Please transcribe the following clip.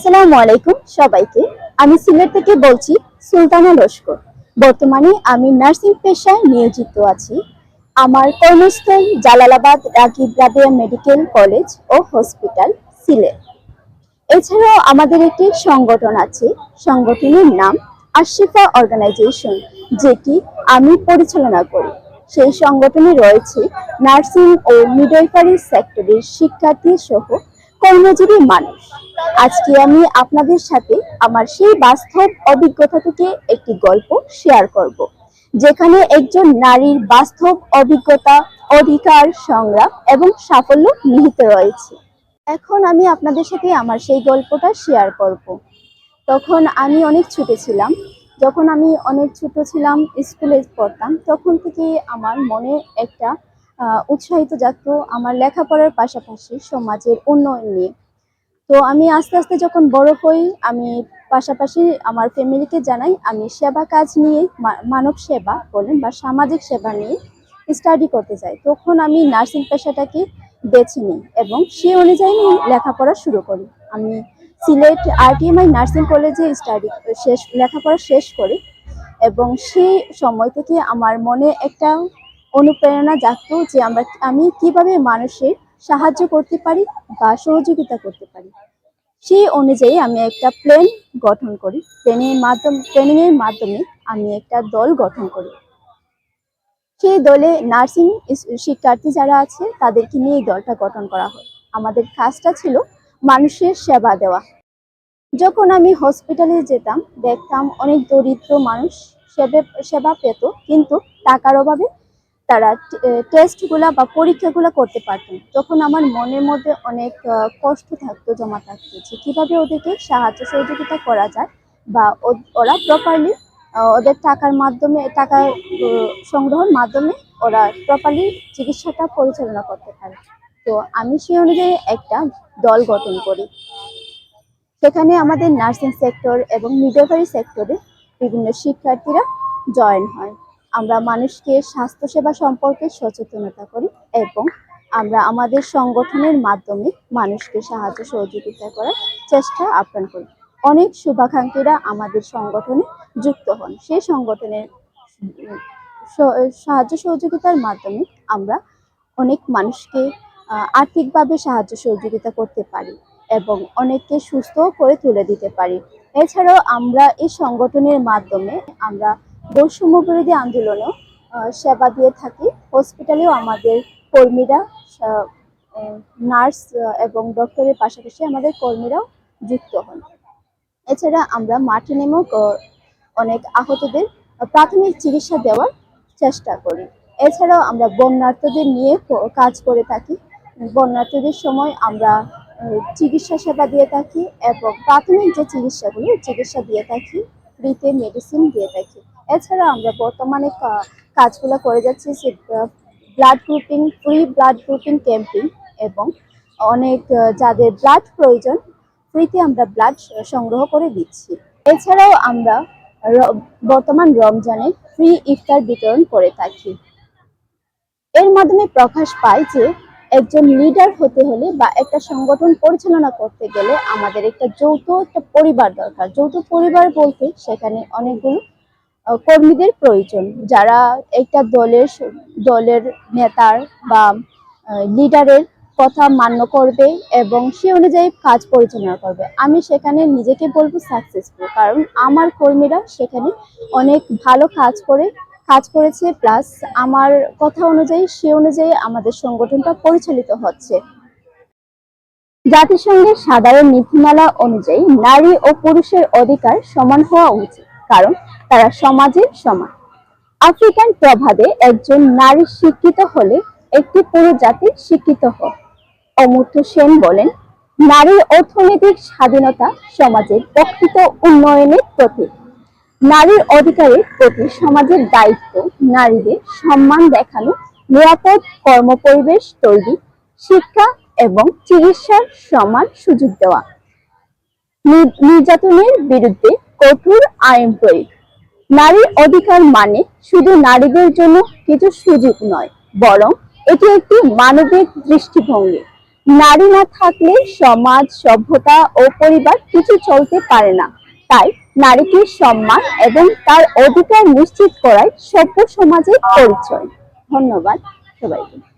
আসসালামু আলাইকুম সবাইকে। আমি সিলেট থেকে বলছি সুলতানা লস্কর। বর্তমানে আমি নার্সিং পেশায় নিয়োজিত আছি। আমার কর্মস্থল জালালাবাদ রাগিব রাবেয়া মেডিকেল কলেজ ও হসপিটাল, সিলেট। এছাড়াও আমাদের একটি সংগঠন আছে, সংগঠনের নাম আশিফা অর্গানাইজেশন, যেটি আমি পরিচালনা করি। সেই সংগঠনে রয়েছে নার্সিং ও মিডওয়াইফারি সেক্টরের শিক্ষার্থী সহ কর্মজীবী মানুষ। আজকে আমি আপনাদের সাথে আমার সেই বাস্তব অভিজ্ঞতা থেকে একটি গল্প শেয়ার করব, যেখানে একজন নারীর বাস্তব অভিজ্ঞতা, অধিকার, সংগ্রাম এবং সাফল্য নিহিত রয়েছে। এখন আমি আপনাদের সাথে আমার সেই গল্পটা শেয়ার করব। তখন আমি অনেক ছোট ছিলাম। যখন আমি অনেক ছোট ছিলাম, স্কুলে পড়তাম, তখন থেকে আমার মনে একটা উৎসাহিত জাগতো আমার লেখাপড়ার পাশাপাশি সমাজের উন্নয়ন নিয়ে। তো আমি আস্তে আস্তে যখন বড় হই, আমি পাশাপাশি আমার ফ্যামিলিকে জানাই আমি সেবা কাজ নিয়ে, মানব সেবা বলেন বা সামাজিক সেবা নিয়ে স্টাডি করতে চাই। তখন আমি নার্সিং পেশাটাকে বেছে নিই এবং সেই অনুযায়ী লেখাপড়া শুরু করি। আমি সিলেট RTMI নার্সিং কলেজে লেখাপড়া শেষ করি এবং সেই সময় থেকে আমার মনে একটা অনুপ্রেরণা জাগতো যে আমি কিভাবে মানুষের সাহায্য করতে পারি বা সহযোগিতা করতে পারি। সেই অনুযায়ী আমি একটা প্ল্যান গঠন করি। ট্রেনিং এর মাধ্যমে আমি একটা দল গঠন করি। সেই দলে নার্সিং শিক্ষার্থী যারা আছে তাদেরকে নিয়ে এই দলটা গঠন করা হয়। আমাদের কাজটা ছিল মানুষের সেবা দেওয়া। যখন আমি হসপিটালে যেতাম, দেখতাম অনেক দরিদ্র মানুষ সেবা পেত, কিন্তু টাকার অভাবে তারা টেস্টগুলা বা পরীক্ষাগুলো করতে পারতেন। তখন আমার মনের মধ্যে অনেক কষ্ট থাকতো, জমা থাকতো যে কীভাবে ওদেরকে সাহায্য সহযোগিতা করা যায় বা ওরা প্রপারলি ওদের টাকা সংগ্রহের মাধ্যমে ওরা প্রপারলি চিকিৎসাটা পরিচালনা করতে পারে। তো আমি সেই অনুযায়ী একটা দল গঠন করি। সেখানে আমাদের নার্সিং সেক্টর এবং মিডওয়াইফারি সেক্টরে বিভিন্ন শিক্ষার্থীরা জয়েন হয়। আমরা মানুষকে স্বাস্থ্যসেবা সম্পর্কে সচেতনতা করি এবং আমরা আমাদের সংগঠনের মাধ্যমে মানুষকে সাহায্য সহযোগিতা করার চেষ্টা আপ্রাণ করি। অনেক শুভাকাঙ্ক্ষীরা আমাদের সংগঠনে যুক্ত হন। সেই সংগঠনের সাহায্য সহযোগিতার মাধ্যমে আমরা অনেক মানুষকে আর্থিকভাবে সাহায্য সহযোগিতা করতে পারি এবং অনেককে সুস্থ করে তুলে দিতে পারি। এছাড়াও আমরা এই সংগঠনের মাধ্যমে আমরা বৈষম্য বিরোধী আন্দোলনেও সেবা দিয়ে থাকি। হসপিটালেও আমাদের কর্মীরা, নার্স এবং ডক্টরের পাশাপাশি আমাদের কর্মীরাও যুক্ত হন। এছাড়া আমরা মাঠে নেমেও অনেক আহতদের প্রাথমিক চিকিৎসা দেওয়ার চেষ্টা করি। এছাড়াও আমরা বন্যার্তদের নিয়ে কাজ করে থাকি। বন্যার্তদের সময় আমরা চিকিৎসা সেবা দিয়ে থাকি এবং প্রাথমিক যে চিকিৎসা দিয়ে থাকি, ফ্রিতে মেডিসিন দিয়ে থাকি। এছাড়া আমরা বর্তমানে কাজগুলো করে যাচ্ছি ফ্রি ব্লাড গ্রুপিং ক্যাম্পিং এবং অনেক যাদের ব্লাড প্রয়োজন ফ্রিতে আমরা ব্লাড সংগ্রহ করে দিচ্ছি। এছাড়াও আমরা বর্তমান রমজানে ফ্রি ইফতার বিতরণ করে থাকি। এর মাধ্যমে প্রকাশ পায় যে একজন লিডার হতে হলে বা একটা সংগঠন পরিচালনা করতে গেলে আমাদের একটা পরিবার দরকার। যৌথ পরিবার বলতে সেখানে অনেকগুলো কর্মীদের প্রয়োজন, যারা একটা দলের নেতার বা লিডারের কথা মান্য করবে এবং সে অনুযায়ী কাজ পরিচালনা করবে। আমি সেখানে নিজেকে বলবো সাকসেসফুল, কারণ আমার কর্মীরা সেখানে অনেক ভালো কাজ করেছে, প্লাস আমার কথা অনুযায়ী সে অনুযায়ী আমাদের সংগঠনটা পরিচালিত হচ্ছে। জাতিসংঘের সাধারণ নীতিমালা অনুযায়ী নারী ও পুরুষের অধিকার সমান হওয়া উচিত, কারণ তারা সমাজে সমান। আফ্রিকান প্রভাবে একজন নারী শিক্ষিত হলে একটি পুরো জাতি শিক্ষিত হয়। অমর্ত্য সেন বলেন, নারীর অর্থনৈতিক স্বাধীনতা সমাজের প্রকৃত উন্নয়নের প্রতীক। নারীর অধিকারের প্রতি সমাজের দায়িত্ব নারীদের সম্মান দেখানো, নিরাপদ কর্মপরিবেশ তৈরি, শিক্ষা এবং চিকিৎসার সমান সুযোগ দেওয়া, নির্যাতনের বিরুদ্ধে কঠোর আইন প্রয়োগ। নারীর অধিকার মানে শুধু নারীদের জন্য কিছু সুযোগ নয়, বরং এটি একটি মানবিক দৃষ্টিভঙ্গি। নারী না থাকলে সমাজ, সভ্যতা ও পরিবার কিছু চলতে পারে না। তাই নারীকে সম্মান এবং তার অধিকার নিশ্চিত করাই সভ্য সমাজের পরিচয়। ধন্যবাদ সবাইকে।